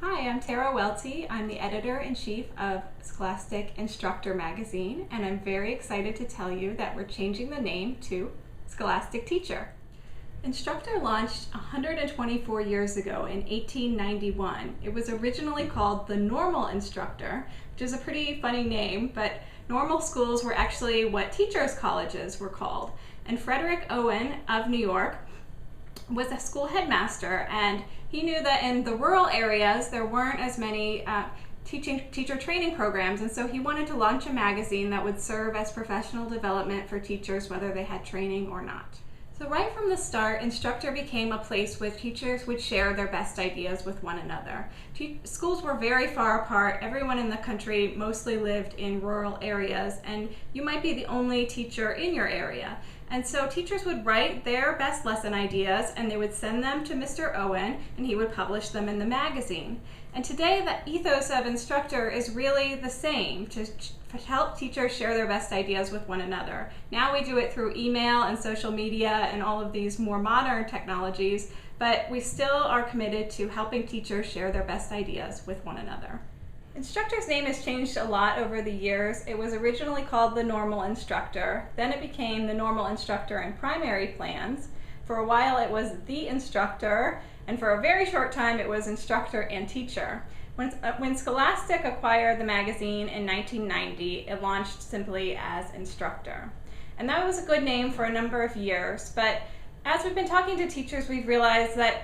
Hi, I'm Tara Welty. I'm the editor-in-chief of Scholastic Instructor Magazine, and I'm very excited to tell you that we're changing the name to Scholastic Teacher. Instructor launched 124 years ago in 1891. It was originally called the Normal Instructor, which is a pretty funny name, but normal schools were actually what teachers' colleges were called. And Frederick Owen of New York was a school headmaster, and he knew that in the rural areas there weren't as many teacher training programs, and so he wanted to launch a magazine that would serve as professional development for teachers whether they had training or not. So right from the start, Instructor became a place where teachers would share their best ideas with one another. Schools were very far apart. Everyone in the country mostly lived in rural areas, and you might be the only teacher in your area. And so teachers would write their best lesson ideas and they would send them to Mr. Owen, and he would publish them in the magazine. And today the ethos of Instructor is really the same, to help teachers share their best ideas with one another. Now we do it through email and social media and all of these more modern technologies, but we still are committed to helping teachers share their best ideas with one another. Instructor's name has changed a lot over the years. It was originally called the Normal Instructor, then it became the Normal Instructor and Primary Plans. For a while it was the Instructor, and for a very short time it was Instructor and Teacher. When Scholastic acquired the magazine in 1990, it launched simply as Instructor. And that was a good name for a number of years, but as we've been talking to teachers, we've realized that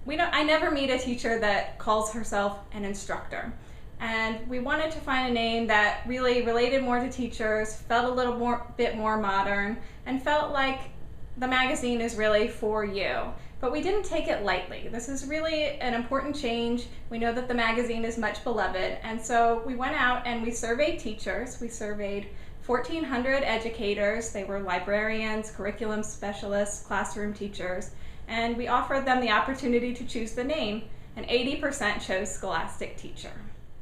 I never meet a teacher that calls herself an instructor. And we wanted to find a name that really related more to teachers, felt a little bit more modern, and felt like the magazine is really for you. But we didn't take it lightly. This is really an important change. We know that the magazine is much beloved, and so we went out and we surveyed teachers. We surveyed 1,400 educators. They were librarians, curriculum specialists, classroom teachers, and we offered them the opportunity to choose the name, and 80% chose Scholastic Teacher.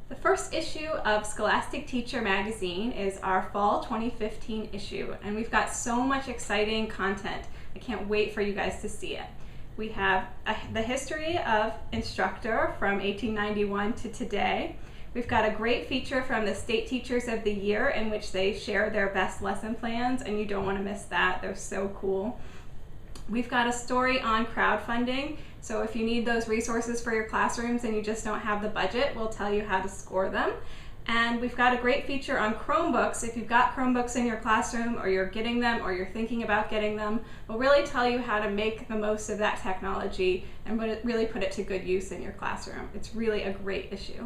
The first issue of Scholastic Teacher magazine is our fall 2015 issue, and we've got so much exciting content. I can't wait for you guys to see it. We have the history of Instructor from 1891 to today. We've got a great feature from the State Teachers of the Year in which they share their best lesson plans, and you don't want to miss that. They're so cool. We've got a story on crowdfunding, so if you need those resources for your classrooms and you just don't have the budget, we'll tell you how to score them. And we've got a great feature on Chromebooks. If you've got Chromebooks in your classroom, or you're getting them, or you're thinking about getting them, we'll really tell you how to make the most of that technology and really put it to good use in your classroom. It's really a great issue.